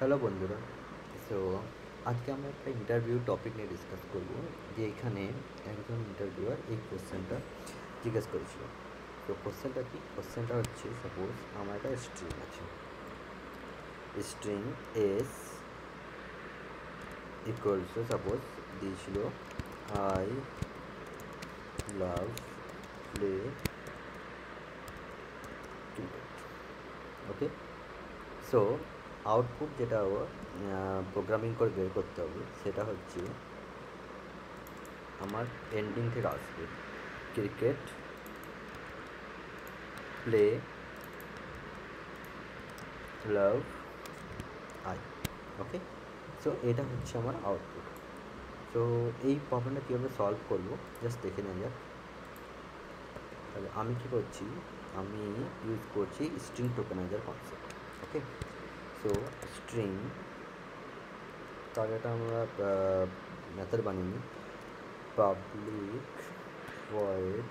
Hello বন্ধুরা। So আজকে আমরা একটা ইন্টারভিউ টপিক নিয়ে ডিসকাস করব, যে এখানে একজন ইন্টারভিউয়ার এই কোশ্চেনটা জিজ্ঞেস করেছিল। তো কোশ্চেনটা কি? কোশ্চেনটা হচ্ছে, সাপোজ আমার একটা স্ট্রিং আছে, string S equals to, suppose দিয়েছিল I love play cricket. Okay, so output যেটা প্রোগ্রামিং করে বের করতে হবে সেটা হচ্ছে আমার এন্ডিং থেকে আসবে cricket play love I. Okay, so এটা হচ্ছে আমার আউটপুট। তো এই প্রবলেমটা কীভাবে সলভ করবো জাস্ট দেখে নেওয়া যাক। তাহলে আমি কী করছি, আমি ইউজ করছি string tokenizer concept. Okay, so string, তার এটা আমরা মেথড বানিয়ে নিই, public void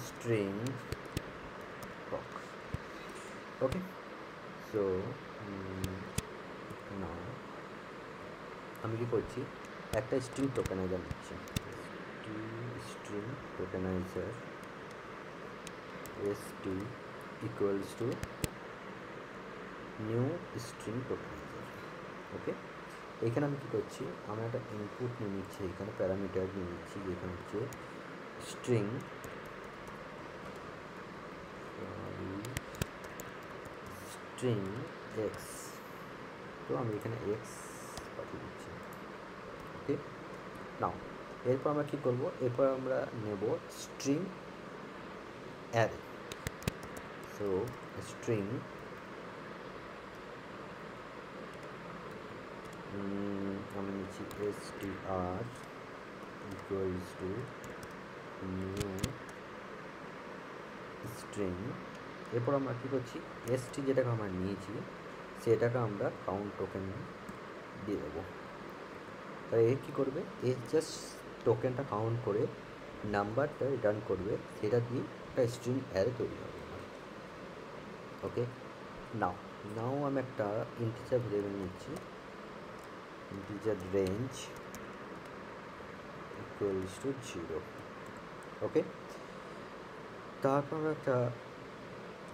string proc. Okay, so now আমি কি করছি, একটা স্ট্রিং টোকেনাইজার নিচ্ছি, string tokenizer st equals to new string tokenizer. Okay, এখানে আমি কী করছি, আমি একটা ইনপুট নিয়ে নিচ্ছি, এখানে প্যারামিটার নিয়ে নিচ্ছি, যেখানে হচ্ছে স্ট্রিং স্ট্রিং এক্স। তো আমি এখানে এক্স পাঠিয়ে দিচ্ছি। ওকে, নাও এরপর আমরা কী করবো, এরপর আমরা নেব স্ট্রিং অ্যারে। সো স্ট্রিং আমি নিচ্ছি str equals to new string. এরপর আমরা কী করছি, st যেটাকে আমরা নিয়েছি সেটাকে আমরা কাউন্ট টোকেন দিয়ে দেবো। তাই এ কী করবে, এ জাস্ট টোকেনটা কাউন্ট করে নাম্বারটা রিটার্ন করবে, সেটা দিয়ে একটা স্ট্রিং অ্যারে তৈরি হবে। ওকে, নাও নাও আমি একটা ইন্টিজার ভেরিয়েবল নিচ্ছি, ইন্টিজার রেঞ্জ ইকুয়ালস টু 0। ওকে, তারপর আমরা একটা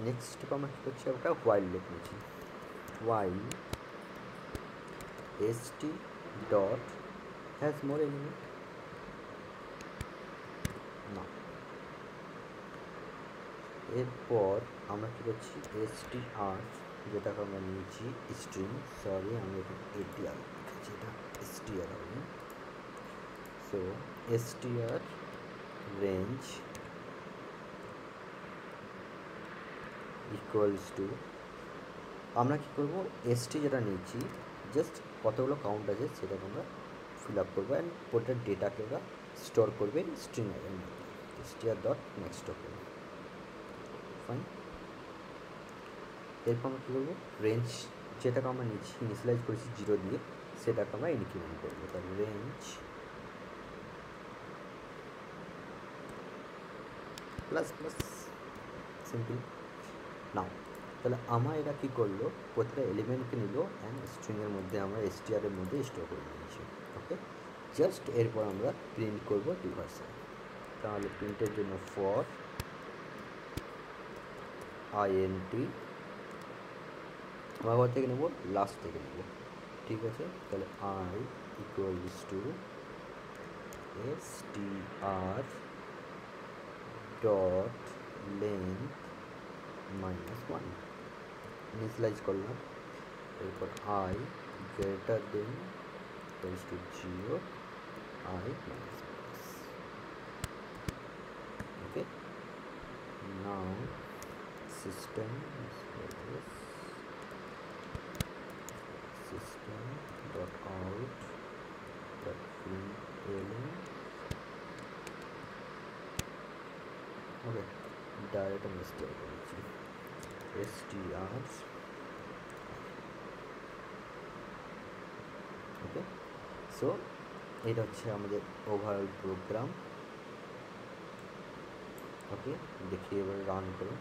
নেক্সট স্টেপ আমরা কী করছি, একটা হোয়াইল লুপ নিচ্ছি, while st dot has more element. না, এরপর আমরা কী করছি, str যেটাকে আমরা নিয়েছি স্ট্রিং, সরি আমি এখানে atr লিখেছি, এটা str হবে। So str range equals to, আমরা কী করবো, st যেটা নিয়েছি জাস্ট কতগুলো কাউন্ট আছে সেটাকে আমরা ফিল আপ করবো, অ্যান্ড ওটার ডেটাকে ওরা স্টোর করবে স্ট্রিং এর মধ্যে, str dot next token. Fine, এরপর আমরা কী করবো, রেঞ্জ যেটাকে আমরা নিচ্ছি ইনিশিয়ালাইজ করেছি 0 দিয়ে, সেটাকে আমরা ইনক্রিমেন্ট করবো, তাহলে রেঞ্জ প্লাস প্লাস, সিম্পল। নাও তাহলে আমার এটা কী করলো, প্রতিটা এলিমেন্টকে নিল অ্যান্ড স্ট্রিংয়ের মধ্যে আমরা str এর মধ্যে স্টোর করে নিয়েছি। ওকে, জাস্ট এরপর আমরা প্রিন্ট করবো রিভার্সাল। তাহলে প্রিন্টের জন্য ফর int, আমার ঘর থেকে নেব, লাস্ট থেকে নেব, ঠিক আছে। তাহলে i equals to str dot length -1 initialise করলাম। এরপর i greater than equals to 0, i minus. Okay, now system dot out dot println। Okay, direct আমি স্টোর করেছি str। ওকে, সো এটা হচ্ছে আমাদের ওভারঅল প্রোগ্রাম। ওকে, দেখি এবার রান করুন।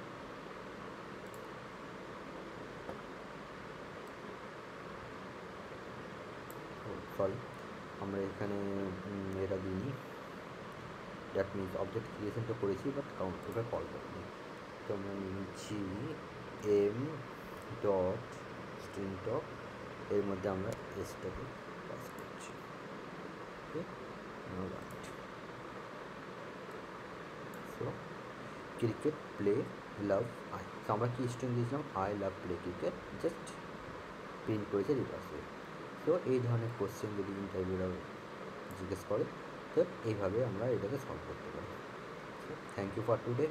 সরি, আমরা এখানে এটা দিইনি, দ্যাট মিনস অবজেক্ট ক্রিয়েশনটা করেছি বাট কাউন্ট ওটা কল করিনি। তো আমরা নিচ্ছি এম ডট স্ট্রিং টপ, এর মধ্যে আমরা এসটাকে পাস করছি। Okay, right. So cricket play love I, তো আমরা কি স্ট্রিং দিয়েছিলাম, I love play cricket, just print করেছে রিভার্সে। তো এই ধরনের কোশ্চেন যদি ইন্টারভিউরা জিজ্ঞেস করে তো এইভাবে আমরা এটাকে সলভ করতে পারি। Thank you for today.